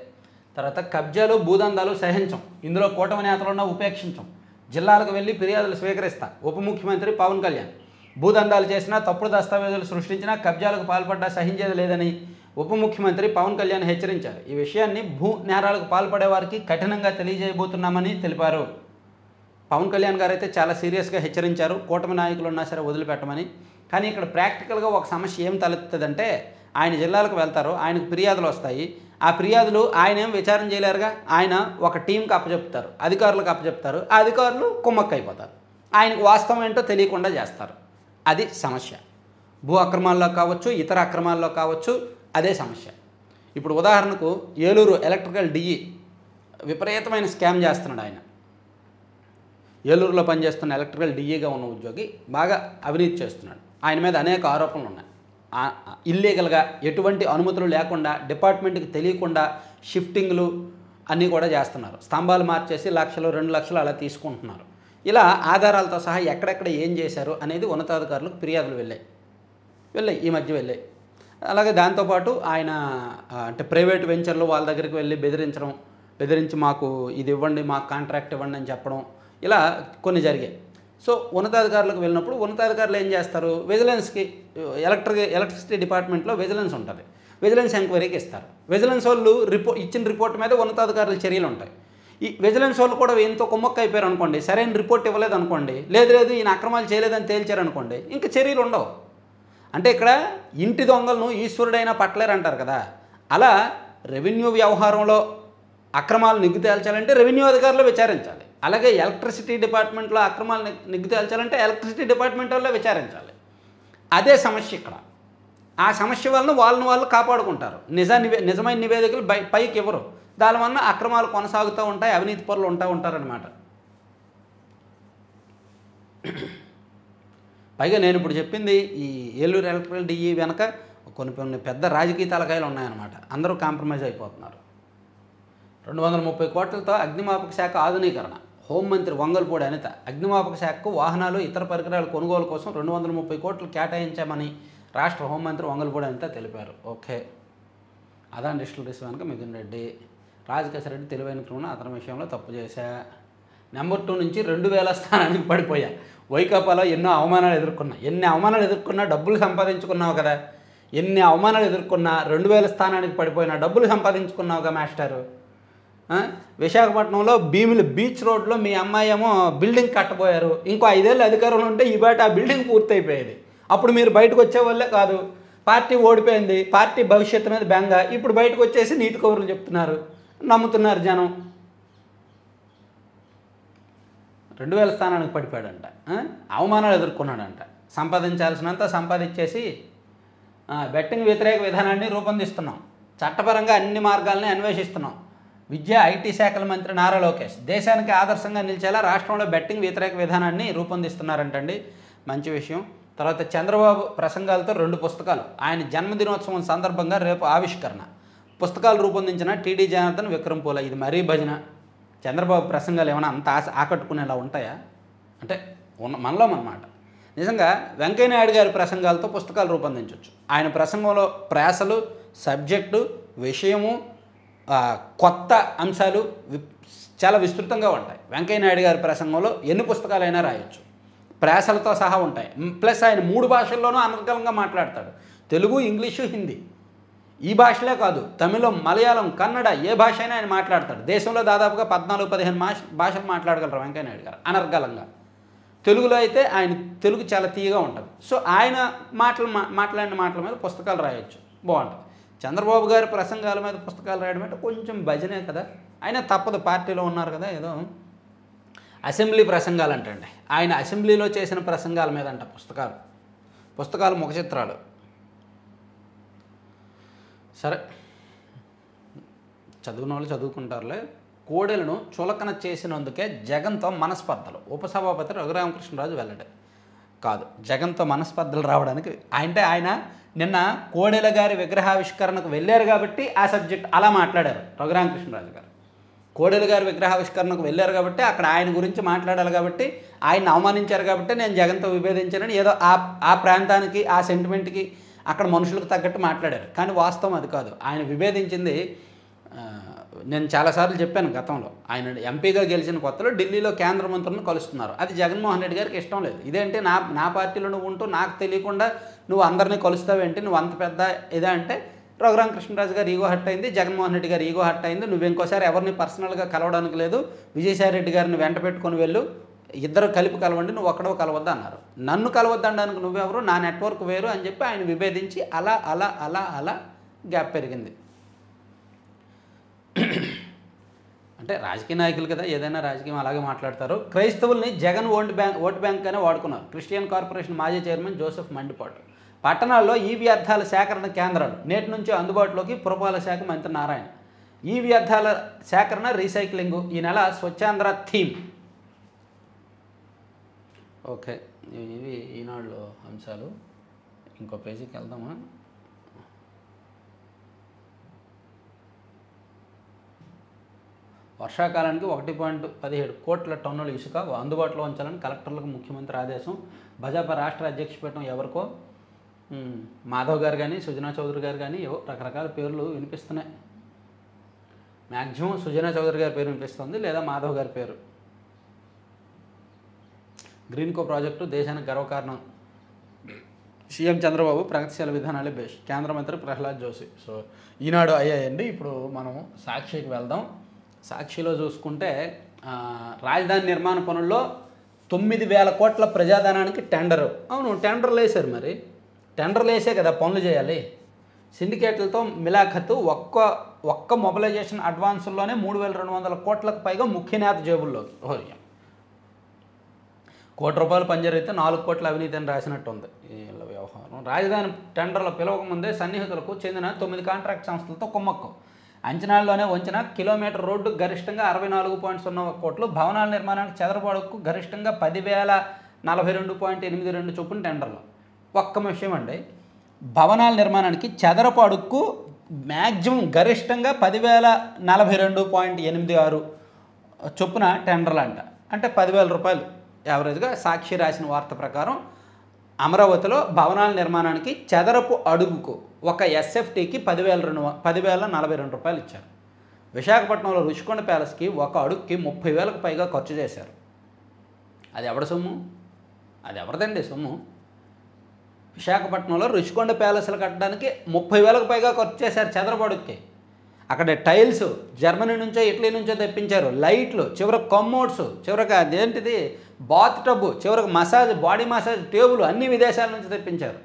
తర్వాత కబ్జాలు భూదందాలు సహించం, ఇందులో కూటమి నేతలున్న ఉపేక్షించం, జిల్లాలకు వెళ్ళి ఫిర్యాదులు స్వీకరిస్తా ఉప ముఖ్యమంత్రి పవన్ కళ్యాణ్. భూదందాలు చేసినా, తప్పుడు దస్తావేజులు సృష్టించినా, కబ్జాలకు పాల్పడ్డా సహించేది లేదని ఉప ముఖ్యమంత్రి పవన్ కళ్యాణ్ హెచ్చరించారు. ఈ విషయాన్ని భూ నేరాలకు పాల్పడే వారికి కఠినంగా తెలియజేయబోతున్నామని తెలిపారు. పవన్ కళ్యాణ్ గారు అయితే చాలా సీరియస్గా హెచ్చరించారు, కూటమి నాయకులు ఉన్నా సరే వదిలిపెట్టమని. కానీ ఇక్కడ ప్రాక్టికల్గా ఒక సమస్య ఏం తలెత్తుందంటే, ఆయన జిల్లాలకు వెళ్తారు, ఆయనకు ఫిర్యాదులు వస్తాయి. ఆ ఫిర్యాదులు ఆయన ఏం విచారణ చేయలేరుగా, ఆయన ఒక టీంకి అప్పచెప్తారు, అధికారులకు అప్పచెప్తారు, ఆ అధికారులు కుమ్మక్క అయిపోతారు, ఆయనకు వాస్తవం ఏంటో తెలియకుండా చేస్తారు. అది సమస్య. భూ అక్రమాల్లో కావచ్చు, ఇతర అక్రమాల్లో కావచ్చు, అదే సమస్య. ఇప్పుడు ఉదాహరణకు ఏలూరు ఎలక్ట్రికల్ డిఈ విపరీతమైన స్కామ్ చేస్తున్నాడు ఆయన. ఏలూరులో పనిచేస్తున్న ఎలక్ట్రికల్ డిఈగా ఉన్న ఉద్యోగి బాగా అవినీతి చేస్తున్నాడు. ఆయన మీద అనేక ఆరోపణలు ఉన్నాయి. ఇల్లీగల్గా ఎటువంటి అనుమతులు లేకుండా డిపార్ట్మెంట్కి తెలియకుండా షిఫ్టింగ్లు అన్నీ కూడా చేస్తున్నారు. స్తంభాలు మార్చేసి లక్షలు 2 లక్షలు అలా తీసుకుంటున్నారు. ఇలా ఆధారాలతో సహా ఎక్కడెక్కడ ఏం చేశారు అనేది ఉన్నతాధికారులకు ఫిర్యాదులు వెళ్ళాయి ఈ మధ్య వెళ్ళాయి. అలాగే దాంతోపాటు ఆయన అంటే ప్రైవేట్ వెంచర్లు వాళ్ళ దగ్గరికి వెళ్ళి బెదిరించి మాకు ఇది ఇవ్వండి, మాకు కాంట్రాక్ట్ ఇవ్వండి అని చెప్పడం, ఇలా కొన్ని జరిగాయి. సో ఉన్నతాధికారులకు వెళ్ళినప్పుడు ఉన్నతాధికారులు ఏం చేస్తారు, విజిలెన్స్కి ఎలక్ట్రిసిటీ డిపార్ట్మెంట్లో విజిలెన్స్ ఉంటుంది, విజిలెన్స్ ఎంక్వైరీకి ఇస్తారు. విజిలెన్స్ వాళ్ళు ఇచ్చిన రిపోర్ట్ మీద ఉన్నతాధికారుల చర్యలు ఉంటాయి. ఈ విజిలెన్స్ వాళ్ళు కూడా ఎంతో కుమ్మక్క అయిపోయారు అనుకోండి, సరైన రిపోర్ట్ ఇవ్వలేదు అనుకోండి, లేదు ఈయన అక్రమాలు చేయలేదని తేల్చారనుకోండి, ఇంకా చర్యలు ఉండవు. అంటే ఇక్కడ ఇంటి దొంగలను ఈశ్వరుడైనా పట్టలేరు అంటారు కదా, అలా రెవెన్యూ వ్యవహారంలో అక్రమాలు నిగ్గు తేల్చాలంటే రెవెన్యూ అధికారులు విచారించాలి. అలాగే ఎలక్ట్రిసిటీ డిపార్ట్మెంట్లో అక్రమాలు నిగ్గు తేల్చాలంటే ఎలక్ట్రిసిటీ డిపార్ట్మెంట్ వల్ల విచారించాలి. అదే సమస్య ఇక్కడ. ఆ సమస్య వలన వాళ్ళు కాపాడుకుంటారు. నిజమైన నివేదికలు పైకి ఇవ్వరు. దానివల్ల అక్రమాలు కొనసాగుతూ ఉంటాయి, అవినీతి పనులు ఉంటారనమాట. పైగా నేను ఇప్పుడు చెప్పింది ఈ ఏలూరు ఎలక్ట్రికల్ డిఈ వెనక కొన్ని పెద్ద రాజకీయ తలకాయలు ఉన్నాయన్నమాట. అందరూ కాంప్రమైజ్ అయిపోతున్నారు. 230 కోట్లతో అగ్నిమాపక శాఖ ఆధునీకరణ. హోంమంత్రి వంగల్పూడి అనిత అగ్నిమాపక శాఖకు వాహనాలు ఇతర పరికరాల కొనుగోలు కోసం 230 కోట్లు కేటాయించామని రాష్ట్ర హోంమంత్రి వంగల్పూడి అనిత తెలిపారు. ఓకే. అదాని డిస్టిలరీస్ వెనుక మిథున్ రెడ్డి, రాజకేశ్ రెడ్డి తెలివైన క్రమణ అతని విషయంలో తప్పు చేశా. నెంబర్ 2 నుంచి 2000 స్థానానికి పడిపోయా. వైకాపాలో ఎన్ని అవమానాలు ఎదుర్కొన్నా డబ్బులు సంపాదించుకున్నావు కదా, ఎన్ని అవమానాలు ఎదుర్కొన్నా 2000 స్థానానికి పడిపోయినా డబ్బులు సంపాదించుకున్నావుగా మాస్టారు. విశాఖపట్నంలో భీమిలి బీచ్ రోడ్లో మీ అమ్మాయి ఏమో బిల్డింగ్ కట్టబోయారు. ఇంకో 5 ఏళ్ళు అధికారంలో ఉంటే ఈ బయట ఆ బిల్డింగ్ పూర్తయిపోయేది. అప్పుడు మీరు బయటకు వచ్చేవాళ్ళే కాదు. పార్టీ ఓడిపోయింది, పార్టీ భవిష్యత్తు మీద బెంగ. ఇప్పుడు బయటకు వచ్చేసి నీతి కబుర్లు చెప్తున్నారు, నమ్ముతున్నారు జనం. 2000 స్థానానికి పడిపోయాడంట, అవమానాలు ఎదుర్కొన్నాడంట. సంపాదించాల్సినంత సంపాదించేసి బెట్టింగ్ వ్యతిరేక విధానాన్ని రూపొందిస్తున్నాం, చట్టపరంగా అన్ని మార్గాలని అన్వేషిస్తున్నాం. విద్యా ఐటీ శాఖల మంత్రి నారా లోకేష్ దేశానికి ఆదర్శంగా నిలిచేలా రాష్ట్రంలో బెట్టింగ్ వ్యతిరేక విధానాన్ని రూపొందిస్తున్నారంటండి. మంచి విషయం. తర్వాత చంద్రబాబు ప్రసంగాలతో 2 పుస్తకాలు. ఆయన జన్మదినోత్సవం సందర్భంగా రేపు ఆవిష్కరణ. పుస్తకాలు రూపొందించిన టీడీ జనార్దన్, విక్రమ్ పూల. ఇది మరీ భజన. చంద్రబాబు ప్రసంగాలు ఏమైనా అంత ఆకట్టుకునేలా ఉంటాయా అంటే మనలో అన్నమాట. నిజంగా వెంకయ్యనాయుడు గారి ప్రసంగాలతో పుస్తకాలు రూపొందించవచ్చు. ఆయన ప్రసంగంలో ప్రాసలు, సబ్జెక్టు, విషయము, కొత్త అంశాలు చాలా విస్తృతంగా ఉంటాయి. వెంకయ్యనాయుడు గారి ప్రసంగంలో ఎన్ని పుస్తకాలైనా రాయొచ్చు, ప్రాసలతో సహా ఉంటాయి. ప్లస్ ఆయన 3 భాషల్లోనూ అనర్గళంగా మాట్లాడతాడు. తెలుగు, ఇంగ్లీషు, హిందీ. ఈ భాషలే కాదు, తమిళం, మలయాళం, కన్నడ, ఏ భాష అయినా ఆయన మాట్లాడతాడు. దేశంలో దాదాపుగా 14-15 భాషలు మాట్లాడగలరు వెంకయ్యనాయుడు గారు అనర్గళంగా. తెలుగులో అయితే ఆయన తెలుగు చాలా తీయగా ఉంటుంది. సో ఆయన మాట్లాడిన మాటల మీద పుస్తకాలు రాయొచ్చు, బాగుంటుంది. చంద్రబాబు గారి ప్రసంగాల మీద పుస్తకాలు రాయడం అంటే కొంచెం భజనే కదా. ఆయన తప్పదు, పార్టీలో ఉన్నారు కదా. ఏదో అసెంబ్లీ ప్రసంగాలు అంటండి, ఆయన అసెంబ్లీలో చేసిన ప్రసంగాల మీద అంట పుస్తకాలు ముఖ చిత్రాలు. సరే, చదివిన వాళ్ళు చదువుకుంటారులే. కోడెలను చులకన చేసినందుకే జగన్తో మనస్పర్ధలు. ఉపసభాపతి రఘురామకృష్ణరాజు వెల్లడి. కాదు, జగన్తో మనస్పర్ధలు రావడానికి అంటే ఆయన నిన్న కోడెల గారి విగ్రహావిష్కరణకు వెళ్ళారు కాబట్టి ఆ సబ్జెక్ట్ అలా మాట్లాడారు రఘురామకృష్ణరాజు గారు. కోడెల గారి విగ్రహావిష్కరణకు వెళ్ళారు కాబట్టి అక్కడ ఆయన గురించి మాట్లాడాలి కాబట్టి ఆయన అవమానించారు కాబట్టి నేను జగన్తో విభేదించానని ఏదో ఆ ప్రాంతానికి ఆ సెంటిమెంట్కి అక్కడ మనుషులకు తగ్గట్టు మాట్లాడారు. కానీ వాస్తవం అది కాదు. ఆయన విభేదించింది నేను చాలాసార్లు చెప్పాను గతంలో, ఆయన ఎంపీగా గెలిచిన కొత్తలో ఢిల్లీలో కేంద్ర మంత్రులను కలుస్తున్నారు. అది జగన్మోహన్ రెడ్డి గారికి ఇష్టం లేదు. ఇదేంటి నా పార్టీలో నువ్వు ఉంటూ నాకు తెలియకుండా నువ్వు అందరినీ కలుస్తావేంటి, నువ్వు అంత పెద్ద ఇదే అంటే రఘురామకృష్ణరాజు గారు ఈగో హట్ అయింది, జగన్మోహన్ రెడ్డి గారు ఈగో హట్ అయింది. నువ్వు ఇంకోసారి ఎవరిని పర్సనల్గా కలవడానికి లేదు, విజయసాయి రెడ్డి గారిని వెంట పెట్టుకొని వెళ్ళు, ఇద్దరు కలిపి కలవండి, నువ్వు ఒక్కడో కలవద్దు అన్నారు. నన్ను కలవద్దనడానికి నువ్వెవరు, నా నెట్వర్క్ వేరు అని చెప్పి ఆయన విభేదించి అలా అలా అలా అలా గ్యాప్ పెరిగింది. అంటే రాజకీయ నాయకులు కదా, ఏదైనా రాజకీయం అలాగే మాట్లాడతారు. క్రైస్తవుల్ని జగన్ ఓటు బ్యాంక్గానే వాడుకున్నారు. క్రిస్టియన్ కార్పొరేషన్ మాజీ చైర్మన్ జోసెఫ్ మండిపాటు. పట్టణాల్లో ఈ వ్యర్థాల సేకరణ కేంద్రాలు నేటి నుంచి అందుబాటులోకి పురపాలక శాఖ మంత్రి నారాయణ. ఈ వ్యర్థాల సేకరణ రీసైక్లింగ్ ఈ నెల స్వచ్ఛాంధ్ర థీమ్. ఓకే, ఇవి ఈనాడులో అంశాలు. ఇంకో పేజీకి వెళ్దామా? వర్షాకాలానికి 1.17 కోట్ల టన్నుల ఇసుక అందుబాటులో ఉంచాలని కలెక్టర్లకు ముఖ్యమంత్రి ఆదేశం. భాజపా రాష్ట్ర అధ్యక్ష పీఠం ఎవరికో మాధవ్ గారు కానీ సుజనా చౌదరి గారు కానీ రకరకాల పేర్లు వినిపిస్తున్నాయి. మ్యాక్సిమం సుజనా చౌదరి గారి పేరు వినిపిస్తుంది, లేదా మాధవ్ గారి పేరు. గ్రీన్కో ప్రాజెక్టు దేశానికి గర్వకారణం. సీఎం చంద్రబాబు ప్రగతిశీల విధానాలే బేస్. కేంద్ర మంత్రి ప్రహ్లాద్ జోషి. సో ఈనాడు అయ్యాయండి. ఇప్పుడు మనం సాక్షికి వెళ్దాం. సాక్షిలో చూసుకుంటే రాజధాని నిర్మాణ పనుల్లో 9,000 కోట్ల ప్రజాధనానికి టెండరు. అవును, టెండర్లు వేశారు. మరి టెండర్లు వేసే కదా పనులు చేయాలి. సిండికేట్లతో మిలాఖతు. ఒక్క మొబిలైజేషన్ అడ్వాన్సుల్లోనే 3,200 కోట్లకు పైగా ముఖ్య నేత జేబుల్లోకి. కోటి రూపాయలు పంజరైతే 4 కోట్ల అవినీతి అని రాసినట్టు ఉంది వీళ్ళ వ్యవహారం. రాజధాని టెండర్లు పిలవకముందే సన్నిహితులకు చెందిన 9 కాంట్రాక్ట్ సంస్థలతో కుమ్మక్కు. అంచనాల్లోనే వంచిన కిలోమీటర్ రోడ్డు గరిష్టంగా 64.01 కోట్లు. భవనాల నిర్మాణానికి చదరపాడుకు గరిష్టంగా 10,042.82 చొప్పున టెండర్లు. ఒక్క విషయం అండి, భవనాల నిర్మాణానికి చదరపాడుకు మ్యాక్సిమం గరిష్టంగా 10,042.86 చొప్పున టెండర్లు అంట. అంటే 10,000 రూపాయలు యావరేజ్గా. సాక్షి రాసిన వార్త ప్రకారం అమరావతిలో భవనాల నిర్మాణానికి చదరపు అడుగుకు ఒక ఎస్ఎఫ్టీకి 10,042 రూపాయలు ఇచ్చారు. విశాఖపట్నంలో రుషికొండ ప్యాలెస్కి ఒక అడుగుకి 30,000కు పైగా ఖర్చు చేశారు. అది ఎవరి సొమ్ము? అది ఎవరిదండి సొమ్ము? విశాఖపట్నంలో రుషికొండ ప్యాలెస్లు కట్టడానికి 30,000కు పైగా ఖర్చు చేశారు చదరపు అడుగుకి. అక్కడ టైల్స్ జర్మనీ నుంచో ఇటలీ నుంచో తెప్పించారు. లైట్లు, చివరికి కమ్మోడ్స్, చివరికి అదేంటిది బాత్ టబ్, చివరికి బాడీ మసాజ్ టేబుల్ అన్ని విదేశాల నుంచి తెప్పించారు.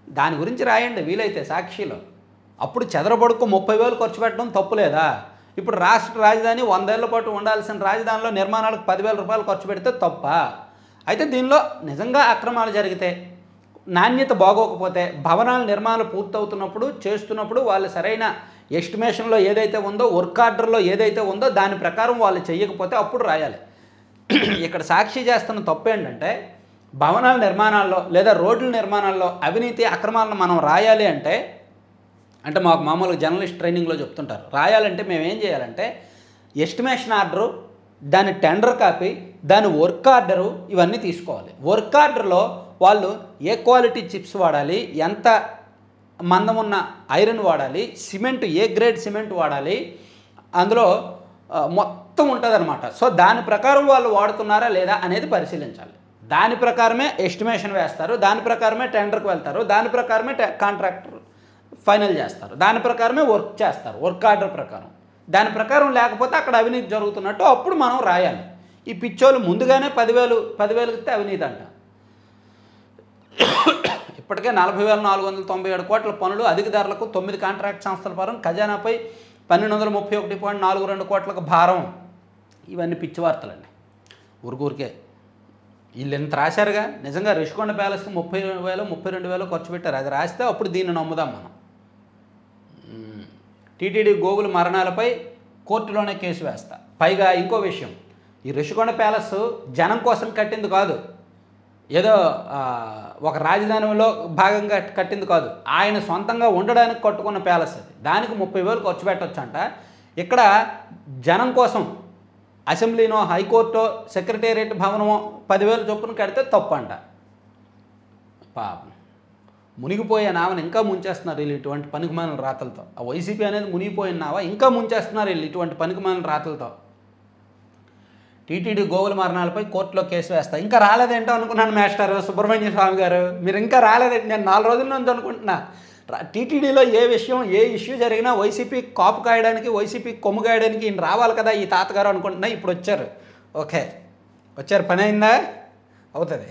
దాని గురించి రాయండి వీలైతే సాక్షిలో. అప్పుడు చదరపడుకు 30,000 ఖర్చు పెట్టడం తప్పు లేదా? ఇప్పుడు రాష్ట్ర రాజధాని 100 ఏళ్ల పాటు ఉండాల్సిన రాజధానిలో నిర్మాణాలకు 10,000 రూపాయలు ఖర్చు పెడితే తప్ప? అయితే దీనిలో నిజంగా అక్రమాలు జరిగితే, నాణ్యత బాగోకపోతే, భవనాల నిర్మాణాలు పూర్తవుతున్నప్పుడు చేస్తున్నప్పుడు వాళ్ళు సరైన ఎస్టిమేషన్లో ఏదైతే ఉందో, వర్క్ ఆర్డర్లో ఏదైతే ఉందో దాని ప్రకారం వాళ్ళు చేయకపోతే అప్పుడు రాయాలి. ఇక్కడ సాక్షి చేస్తున్న తప్పు ఏంటంటే, భవనాల నిర్మాణాల్లో లేదా రోడ్ల నిర్మాణాల్లో అవినీతి అక్రమాలను మనం రాయాలి అంటే మాకు మామూలుగా జర్నలిస్ట్ ట్రైనింగ్లో చెప్తుంటారు, రాయాలంటే మేము ఏం చేయాలంటే ఎస్టిమేషన్ ఆర్డరు, దాని టెండర్ కాపీ, దాని వర్క్ ఆర్డరు ఇవన్నీ తీసుకోవాలి. వర్క్ ఆర్డర్లో వాళ్ళు ఏ క్వాలిటీ చిప్స్ వాడాలి, ఎంత మందం ఉన్న ఐరన్ వాడాలి, సిమెంట్ ఏ గ్రేడ్ సిమెంట్ వాడాలి, అందులో మొత్తం ఉంటుందన్నమాట. సో దాని ప్రకారం వాళ్ళు వాడుతున్నారా లేదా అనేది పరిశీలించాలి. దాని ప్రకారమే ఎస్టిమేషన్ వేస్తారు, దాని ప్రకారమే టెండర్కి వెళ్తారు, దాని ప్రకారమే కాంట్రాక్టర్ ఫైనల్ చేస్తారు, దాని ప్రకారమే వర్క్ చేస్తారు, వర్క్ ఆర్డర్ ప్రకారం. దాని ప్రకారం లేకపోతే అక్కడ అవినీతి జరుగుతున్నట్టు అప్పుడు మనం రాయాలి. ఈ పిచ్చోళ్ళు ముందుగానే 10,000 ఇస్తే అవినీతి అంట. ఇప్పటికే 40,497 కోట్ల పనులు అధిక ధరలకు 9 కాంట్రాక్ట్ సంస్థల పరం ఖజానాపై 1,231.42 కోట్లకు భారం. ఇవన్నీ పిచ్చి వార్తలండి. ఊరికే వీళ్ళు ఎంత రాశారుగా. నిజంగా రిషికొండ ప్యాలెస్కి 30,000 32,000 ఖర్చు పెట్టారు. అది రాస్తే అప్పుడు దీన్ని నమ్ముదాం మనం. టీటీడీ గోవుల మరణాలపై కోర్టులోనే కేసు వేస్తా. పైగా ఇంకో విషయం, ఈ రిషికొండ ప్యాలెస్ జనం కోసం కట్టింది కాదు, ఏదో ఒక రాజధానిలో భాగంగా కట్టింది కాదు, ఆయన సొంతంగా ఉండడానికి కట్టుకున్న ప్యాలెస్ అది. దానికి 30,000 ఖర్చు పెట్టొచ్చంట. ఇక్కడ జనం కోసం అసెంబ్లీనో హైకోర్టో సెక్రటేరియట్ భవనమో 10,000 చొప్పున కడితే తప్పు అంట. పాపం మునిగిపోయే నావని ఇంకా ముంచేస్తున్నారు వీళ్ళు ఇటువంటి పనికిమాలిన రాతలతో. ఆ వైసీపీ అనేది మునిగిపోయిన నావ ఇంకా ముంచేస్తున్నారు వీళ్ళు ఇటువంటి పనికిమాలిన రాతలతో. టీటీడీ గోవుల మరణాలపై కోర్టులో కేసు వేస్తా. ఇంకా రాలేదేంటో అనుకున్నాను మాస్టర్ సుబ్రహ్మణ్య స్వామి గారు, మీరు ఇంకా రాలేదేంటి? నేను 4 రోజుల నుంచి అనుకుంటున్నా టీటీడీలో ఏ ఇష్యూ జరిగినా వైసీపీ కాపు కాయడానికి, వైసీపీ కొమ్ము కాయడానికి ఈయన రావాలి కదా ఈ తాతగారు అనుకుంటున్నా. ఇప్పుడు వచ్చారు. ఓకే వచ్చారు, పని అయిందా? అవుతుంది.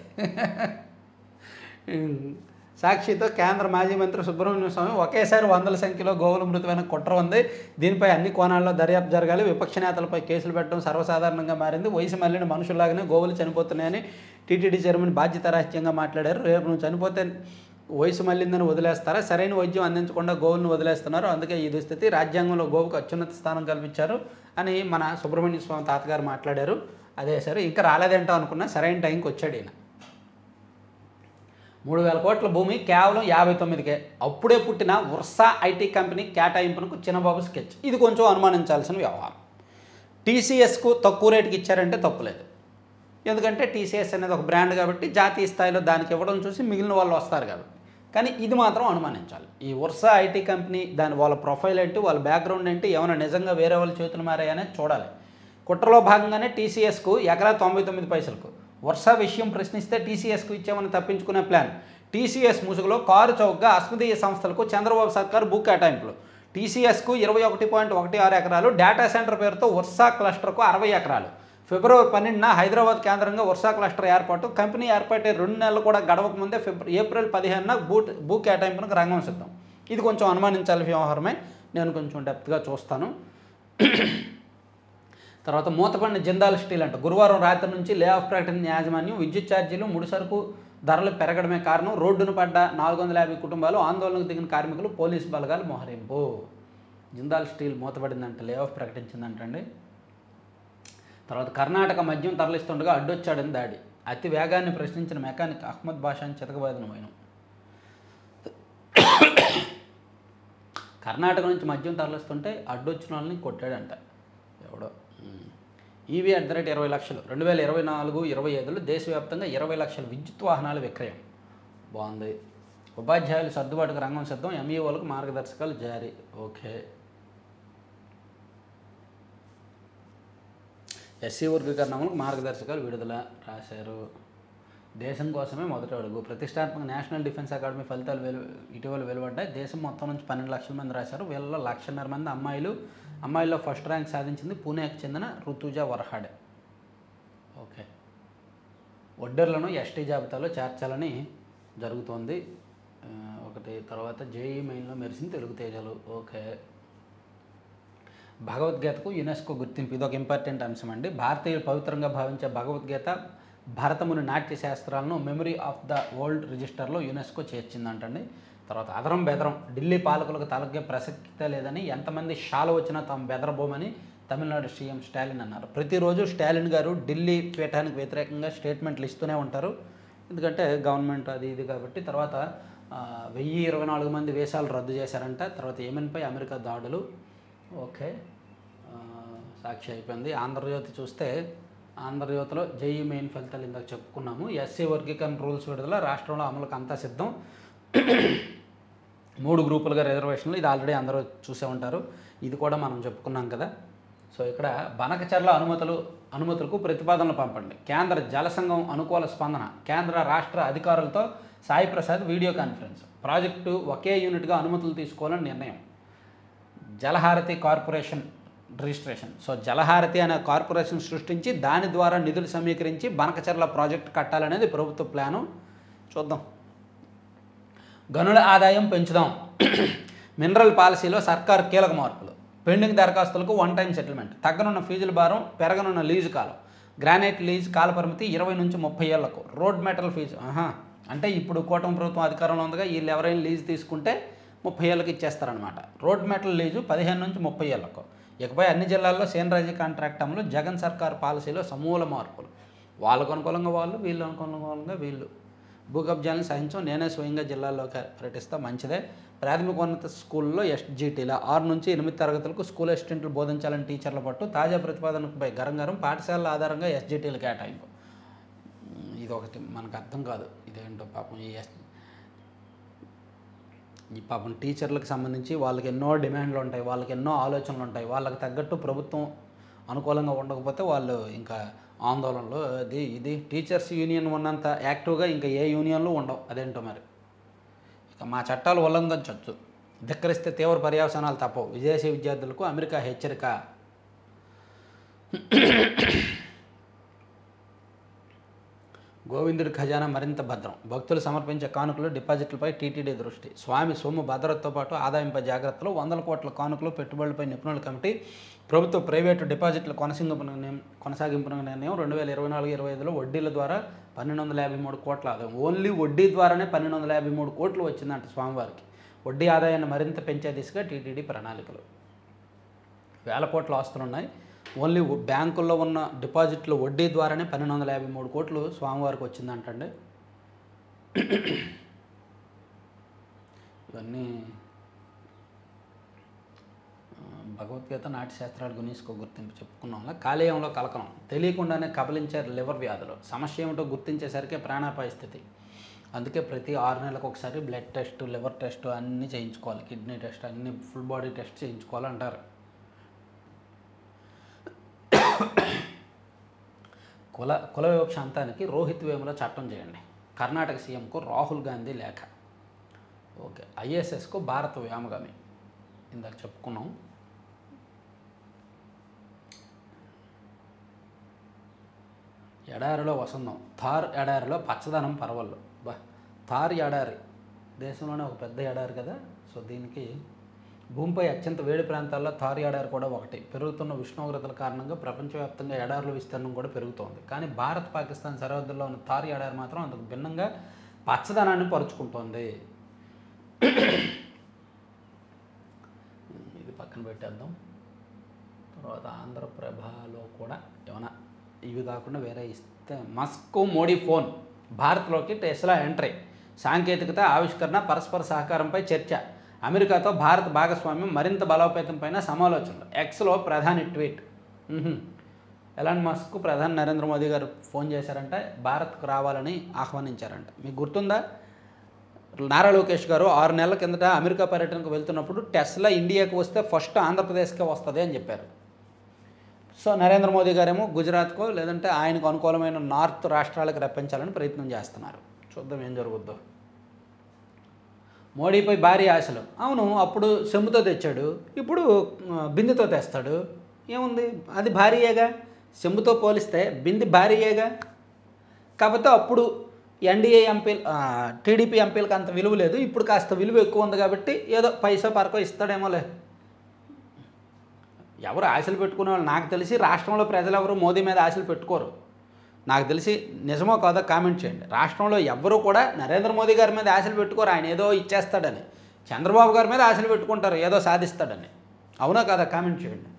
సాక్షితో కేంద్ర మాజీ మంత్రి సుబ్రహ్మణ్య స్వామి ఒకేసారి 100ల సంఖ్యలో గోవుల మృతువైన కుట్ర ఉంది, దీనిపై అన్ని కోణాల్లో దర్యాప్తు జరగాలి, విపక్ష నేతలపై కేసులు పెట్టడం సర్వసాధారణంగా మారింది, వయసు మళ్ళిన మనుషుల్లాగానే గోవులు చనిపోతున్నాయని టీటీడీ చైర్మన్ బాధ్యతారాహిత్యంగా మాట్లాడారు. రేపు నువ్వు చనిపోతే వయసు మళ్ళిందని వదిలేస్తారా? సరైన వైద్యం అందించకుండా గోవులను వదిలేస్తున్నారు, అందుకే ఈ దుస్థితి, రాజ్యాంగంలో గోవుకు అత్యున్నత స్థానం కల్పించారు అని మన సుబ్రహ్మణ్య స్వామి తాతగారు మాట్లాడారు. అదే సరే ఇంకా రాలేదేంటో అనుకున్నా, సరైన టైంకి వచ్చాడు ఈయన. 3,000 కోట్ల భూమి కేవలం 59కే, అప్పుడే పుట్టిన వర్సా ఐటీ కంపెనీ కేటాయింపునకు చిన్నబాబు స్కెచ్. ఇది కొంచెం అనుమానించాల్సిన వ్యవహారం. టీసీఎస్కు తక్కువ రేటుకి ఇచ్చారంటే తప్పులేదు, ఎందుకంటే టీసీఎస్ అనేది ఒక బ్రాండ్ కాబట్టి జాతీయ స్థాయిలో దానికి ఇవ్వడం చూసి మిగిలిన వాళ్ళు వస్తారు కాబట్టి. కానీ ఇది మాత్రం అనుమానించాలి. ఈ వర్సా ఐటీ కంపెనీ వాళ్ళ ప్రొఫైల్ ఏంటి, వాళ్ళ బ్యాక్గ్రౌండ్ ఏంటి, ఏమైనా నిజంగా వేరే వాళ్ళ చేతులు మారాయనేది చూడాలి. కుట్రలో భాగంగానే టీసీఎస్కు ఎకరా 99 పైసలకు వర్షా విషయం ప్రశ్నిస్తే టీసీఎస్కు ఇచ్చామని తప్పించుకునే ప్లాన్. టీసీఎస్ ముసుగులో కారు చౌకగా అస్మదీయ సంస్థలకు చంద్రబాబు సర్కారు భూ కేటాయింపులు. టీసీఎస్కు 21.16 ఎకరాలు, డేటా సెంటర్ పేరుతో వర్షా క్లస్టర్కు 60 ఎకరాలు. ఫిబ్రవరి 12న హైదరాబాద్ కేంద్రంగా వర్షా క్లస్టర్ ఏర్పాటు. కంపెనీ ఏర్పాటే 2 నెలలు కూడా గడవక ముందే ఏప్రిల్ 15న భూ కేటాయింపునకు రంగం సిద్ధం. ఇది కొంచెం అనుమానించాల్సిన వ్యవహారమే, నేను కొంచెం డెప్త్గా చూస్తాను. తర్వాత మూతపడిన జిందాల్ స్టీల్ అంట. గురువారం రాత్రి నుంచి లే ఆఫ్ ప్రకటన యాజమాన్యం. విద్యుత్ ఛార్జీలు, ముడిసరుకు ధరలు పెరగడమే కారణం. రోడ్డును పడ్డ 450 కుటుంబాలు, ఆందోళనకు దిగిన కార్మికులు, పోలీసు బలగాలు మోహరింపు. Jindal steel మూతపడిందంట, lay off ప్రకటించిందంటండి. తర్వాత కర్ణాటక మద్యం తరలిస్తుండగా అడ్డొచ్చాడని దాడి. అతి వేగాన్ని ప్రశ్నించిన మెకానిక్ అహ్మద్ బాషాని చితకబాదిన. కర్ణాటక నుంచి మద్యం తరలిస్తుంటే అడ్డొచ్చిన వాళ్ళని కొట్టాడంట ఎవడో. ఈవీ @20 లక్షలు. 2024-25లో దేశవ్యాప్తంగా 20 లక్షల విద్యుత్ వాహనాల విక్రయం. బాగుంది. ఉపాధ్యాయులు సర్దుబాటుకు రంగం సిద్ధం, ఎంఈఓలకు మార్గదర్శకాలు జారీ. ఓకే. ఎస్సీ వర్గీకరణకు మార్గదర్శకాలు విడుదల రాశారు. దేశం కోసమే మొదటి అడుగు. ప్రతిష్టాత్మక నేషనల్ డిఫెన్స్ అకాడమీ ఫలితాలు ఇటీవల వెలువడ్డాయి. దేశం మొత్తం నుంచి 12 లక్షల మంది రాశారు. వీళ్ళలో 1,50,000 మంది అమ్మాయిల్లో ఫస్ట్ ర్యాంక్ సాధించింది పూణేకి చెందిన రుతుజా వర్హాడే. ఓకే. ఒడ్డర్లను ఎస్టీ జాబితాలో చేర్చాలని జరుగుతోంది ఒకటి. తర్వాత జేఈ మెయిన్లో మెరిసింది తెలుగు తేజాలు. ఓకే. భగవద్గీతకు యునెస్కో గుర్తింపు. ఇదొక ఇంపార్టెంట్ అంశం అండి. భారతీయులు పవిత్రంగా భావించే భగవద్గీత భారతముని నాట్య శాస్త్రాలను మెమరీ ఆఫ్ ద వరల్డ్ రిజిస్టర్లో యునెస్కో చేర్చిందంటండి. తర్వాత అదరం బెదరం. ఢిల్లీ పాలకులకు తలగే ప్రసక్తే లేదని, ఎంతమంది షాలు వచ్చినా తాము బెదరబోమని తమిళనాడు సీఎం స్టాలిన్ అన్నారు. ప్రతిరోజు స్టాలిన్ గారు ఢిల్లీ పీఠానికి వ్యతిరేకంగా స్టేట్మెంట్లు ఇస్తూనే ఉంటారు, ఎందుకంటే గవర్నమెంట్ అది ఇది కాబట్టి. తర్వాత 1024 మంది వీసాలు రద్దు చేశారంట. తర్వాత యెమెన్పై అమెరికా దాడులు. ఓకే. సాక్షి అయిపోయింది. ఆంధ్రజ్యోతి చూస్తే ఆంధ్రజ్యోతిలో జేఈ మెయిన్ ఫలితాలు ఇందాక చెప్పుకున్నాము. ఎస్సీ వర్గీకరణ రూల్స్ విడుదల, రాష్ట్రంలో అమలుకు అంతా సిద్ధం. 3 గ్రూపులుగా రిజర్వేషన్లు. ఇది ఆల్రెడీ అందరూ చూసే ఉంటారు, ఇది కూడా మనం చెప్పుకున్నాం కదా. సో ఇక్కడ బనకచర్ల అనుమతులకు ప్రతిపాదనలు పంపండి. కేంద్ర జల సంఘం అనుకూల స్పందన. కేంద్ర రాష్ట్ర అధికారులతో Sai Prasad video conference. Project ఒకే యూనిట్గా అనుమతులు తీసుకోవాలని నిర్ణయం. Jalaharathi corporation registration. So Jalaharathi అనే కార్పొరేషన్ సృష్టించి దాని ద్వారా నిధులు సమీకరించి బనకచర్ల ప్రాజెక్టు కట్టాలనేది ప్రభుత్వ ప్లాను. చూద్దాం. గనుల ఆదాయం పెంచుదాం. మినరల్ పాలసీలో సర్కారు కీలక మార్పులు. పెండింగ్ దరఖాస్తులకు 1 టైం సెటిల్మెంట్. తగ్గనున్న ఫీజుల భారం, పెరగనున్న లీజు కాలం. గ్రానైట్ లీజ్ కాలపరిమితి 20 నుంచి 30 ఏళ్లకు. Road metal fee. అంటే ఇప్పుడు కూటమి ప్రభుత్వం అధికారంలో ఉందిగా, వీళ్ళు ఎవరైనా లీజు తీసుకుంటే 30 ఏళ్ళకి ఇచ్చేస్తారనమాట. రోడ్ మెటల్ లీజు 15 నుంచి 30 ఏళ్లకు. ఇకపై అన్ని జిల్లాల్లో సేనరాజీ కాంట్రాక్ట్ అమలు. జగన్ సర్కార్ పాలసీలో సమూల మార్పులు. వాళ్ళకు అనుకూలంగా వాళ్ళు, వీళ్ళు అనుకూలంగా వీళ్ళు. భూ కబ్జాలను సహించం, నేనే స్వయంగా జిల్లాల్లోకి పర్యటిస్తా, మంచిదే. ప్రాథమికోన్నత స్కూల్లో ఎస్జిటీల 6 నుంచి 8 తరగతులకు స్కూల్ అసిస్టెంట్లు బోధించాలని టీచర్ల పట్టు, తాజా ప్రతిపాదనపై గరం పాఠశాలల ఆధారంగా ఎస్జిటీల కేటాయింపు. ఇది ఒకటి మనకు అర్థం కాదు, ఇదేంటో పాపం ఈ పాపం టీచర్లకు సంబంధించి వాళ్ళకి ఎన్నో డిమాండ్లు ఉంటాయి, వాళ్ళకి ఎన్నో ఆలోచనలు ఉంటాయి, వాళ్ళకి తగ్గట్టు ప్రభుత్వం అనుకూలంగా ఉండకపోతే వాళ్ళు ఇంకా ఆందోళనలు. ఇది టీచర్స్ యూనియన్ ఉన్నంత యాక్టివ్గా ఇంకా ఏ యూనియన్లు ఉండవు, అదేంటో మరి. ఇక మా చట్టాలు ఉల్లంఘించవచ్చు, ధిక్కరిస్తే తీవ్ర పర్యవసానాలు తప్పవు, విదేశీ విద్యార్థులకు అమెరికా హెచ్చరిక. గోవిందుడి ఖజానా మరింత భద్రం, భక్తులు సమర్పించే కానుకలు డిపాజిట్లపై టీటీడీ దృష్టి. స్వామి సొమ్ము భద్రతతో పాటు ఆదాయంపై జాగ్రత్తలు, 100 కోట్ల కానుకలు పెట్టుబడులపై నిపుణుల కమిటీ. ప్రభుత్వ ప్రైవేటు డిపాజిట్ల కొనసాగింపు నిర్ణయం. 2024-25లో వడ్డీల ద్వారా 1253 కోట్ల ఆదాయం. ఓన్లీ వడ్డీ ద్వారానే 1253 కోట్లు వచ్చిందంట స్వామివారికి. వడ్డీ ఆదాయాన్ని మరింత పెంచే దిశగా టీటీడీ ప్రణాళికలు. వేల కోట్ల ఆస్తులు ఉన్నాయి. ఓన్లీ బ్యాంకుల్లో ఉన్న డిపాజిట్లు వడ్డీ ద్వారానే 1253 కోట్లు స్వామివారికి వచ్చిందంటండి. ఇవన్నీ భగవద్గీత, నాట్యశాస్త్రాలు గుణీసుకో గుర్తింపు చెప్పుకున్నాం. కాలేయంలో కలకలం, తెలియకుండానే కబలించే లివర్ వ్యాధులు. సమస్య ఏమిటో గుర్తించేసరికి ప్రాణాపాయ స్థితి. అందుకే ప్రతి 6 నెలలకు ఒకసారి బ్లడ్ టెస్ట్, లివర్ టెస్ట్ అన్నీ చేయించుకోవాలి, కిడ్నీ టెస్ట్ అన్నీ ఫుల్ బాడీ టెస్ట్ చేయించుకోవాలంటారు. కుల వివక్ష అంతానికి రోహిత్ వేముల చట్టం చేయండి. కర్ణాటక సీఎంకు రాహుల్ గాంధీ లేఖ. ఓకే, ఐఎస్ఎస్కు భారత వ్యోమగామి ఇందాక చెప్పుకున్నాం. ఎడారిలో వసంతం, థార్ ఎడారిలో పచ్చదనం పరవళ్ళు. థార్ ఎడారి దేశంలోనే ఒక పెద్ద ఎడారి కదా, సో దీనికి భూమిపై అత్యంత వేడి ప్రాంతాల్లో థార్ ఎడారి కూడా ఒకటి. పెరుగుతున్న ఉష్ణోగ్రతల కారణంగా ప్రపంచవ్యాప్తంగా ఎడారుల విస్తీర్ణం కూడా పెరుగుతోంది. కానీ భారత్ పాకిస్తాన్ సరిహద్దుల్లో ఉన్న థార్ ఎడారి మాత్రం అందుకు భిన్నంగా పచ్చదనాన్ని పరుచుకుంటోంది. ఇది పక్కన పెట్టేద్దాం. తర్వాత ఆంధ్రప్రభలో కూడా ఏమైనా ఇవి కాకుండా వేరే ఇస్తే, మస్క్ మోడీ ఫోన్, భారత్లోకి టెస్లా ఎంట్రీ, సాంకేతికత ఆవిష్కరణ, పరస్పర సహకారంపై చర్చ, అమెరికాతో భారత్ భాగస్వామ్యం మరింత బలోపేతంపైన సమాలోచనలు. ఎక్స్లో ప్రధాని ట్వీట్. ఎలాన్ మస్క్ ప్రధాని నరేంద్ర మోదీ గారు ఫోన్ చేశారంట, భారత్కు రావాలని ఆహ్వానించారంట. మీకు గుర్తుందా, నారా లోకేష్ గారు 6 నెలల కిందట అమెరికా పర్యటనకు వెళ్తున్నప్పుడు టెస్లా ఇండియాకు వస్తే ఫస్ట్ ఆంధ్రప్రదేశ్కే వస్తుంది అని చెప్పారు. సో నరేంద్ర మోదీ గారేమో గుజరాత్కో లేదంటే ఆయనకు అనుకూలమైన నార్త్ రాష్ట్రాలకు రప్పించాలని ప్రయత్నం చేస్తున్నారు. చూద్దాం ఏం జరుగుద్దో. మోడీపై భారీ ఆశలు. అవును, అప్పుడు చెంబుతో తెచ్చాడు, ఇప్పుడు బిందెతో తెస్తాడు. ఏముంది, అది భారీయేగా. చెంబుతో పోలిస్తే బింది భారీయేగా. కాకపోతే అప్పుడు ఎన్డీఏ ఎంపీలు, టీడీపీ ఎంపీలకు అంత విలువ లేదు, ఇప్పుడు కాస్త విలువ ఎక్కువ ఉంది కాబట్టి ఏదో పైసా పరకో ఇస్తాడేమోలే. ఎవరు ఆశలు పెట్టుకునే వాళ్ళు, నాకు తెలిసి రాష్ట్రంలో ప్రజలు ఎవరు మోదీ మీద ఆశలు పెట్టుకోరు. నాకు తెలిసి నిజమో కాదో కామెంట్ చేయండి. రాష్ట్రంలో ఎవ్వరూ కూడా నరేంద్ర మోదీ గారి మీద ఆశలు పెట్టుకోరు, ఆయన ఏదో ఇచ్చేస్తాడని. చంద్రబాబు గారి మీద ఆశలు పెట్టుకుంటారు, ఏదో సాధిస్తాడని. అవునా కాదా కామెంట్ చేయండి.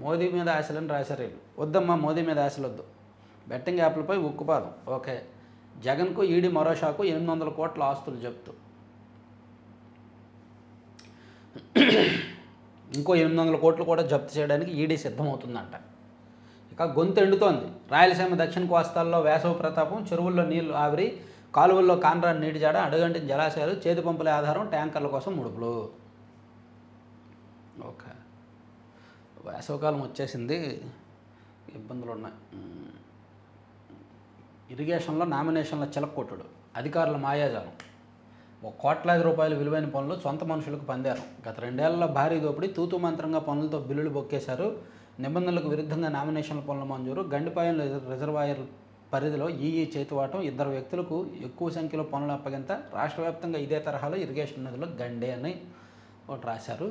మోదీ మీద ఆశలని రాశారు వీళ్ళు. వద్దమ్మా, మోదీ మీద ఆశలు వద్దు. బెట్టింగ్ యాప్లపై ఉక్కుపాదం. ఓకే, జగన్కు ఈడీ మరో షాకు, 800 కోట్ల ఆస్తులు జప్తు. ఇంకో 800 కోట్లు కూడా జప్తు చేయడానికి ఈడీ సిద్ధమవుతుందంట. ఇక గొంతు ఎండుతోంది. రాయలసీమ దక్షిణ కోస్తాల్లో వేసవి ప్రతాపం, చెరువుల్లో నీళ్లు ఆవిరి, కాలువల్లో కాన్రాన్ నీటి జాడ, అడుగంటిన జలాశయాలు, చేతి పంపుల ఆధారం, ట్యాంకర్ల కోసం ముడుపులు. ఓకే, వేసవికాలం వచ్చేసింది, ఇబ్బందులు ఉన్నాయి. ఇరిగేషన్లో నామినేషన్ల చిలక్కొట్టుడు, అధికారుల మాయాజాలం, 1 కోట్లాది రూపాయల విలువైన పనులు సొంత మనుషులకు పందారు. గత 2 ఏళ్లలో భారీ దోపిడీ, తూతూ మంత్రంగా పనులతో బిల్లులు బొక్కేశారు. నిబంధనలకు విరుద్ధంగా నామినేషన్ల పనుల మంజూరు, గండిపాయం రిజర్వాయర్ పరిధిలో ఈఈ చేతివాటం, 2 వ్యక్తులకు ఎక్కువ సంఖ్యలో పనులు అప్పగింత. రాష్ట్ర వ్యాప్తంగా ఇదే తరహాలో ఇరిగేషన్ నదులు గండే అని ఒకటి రాశారు.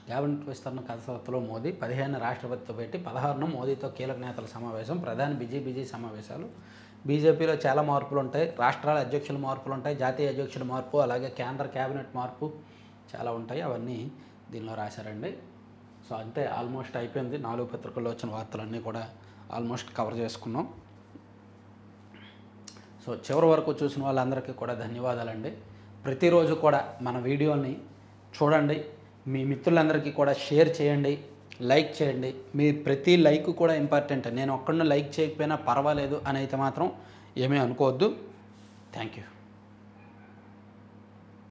క్యాబినెట్ విస్తరణ కసరత్తులో మోదీ, 15 రాష్ట్రపతితో పెట్టి 16న మోదీతో కీలక నేతల సమావేశం, ప్రధాని బిజీ సమావేశాలు. బీజేపీలో చాలా మార్పులు ఉంటాయి, రాష్ట్రాల అధ్యక్షుల మార్పులు ఉంటాయి, జాతీయ అధ్యక్షుల మార్పు, అలాగే కేంద్ర క్యాబినెట్ మార్పు చాలా ఉంటాయి. అవన్నీ దీనిలో రాశారండి. సో అంతే, ఆల్మోస్ట్ అయిపోయింది. 4 పత్రికల్లో వచ్చిన వార్తలన్నీ కూడా ఆల్మోస్ట్ కవర్ చేసుకున్నాం. సో చివరి వరకు చూసిన వాళ్ళందరికీ కూడా ధన్యవాదాలండి. ప్రతిరోజు కూడా మన వీడియోని చూడండి, మీ మిత్రులందరికీ కూడా షేర్ చేయండి, లైక్ చేయండి. మీ ప్రతి లైక్ కూడా ఇంపార్టెంట్. నేను ఒక్కడిని లైక్ చేయకపోయినా పర్వాలేదు అని అయితే మాత్రం ఏమీ అనుకోవద్దు. Thank you.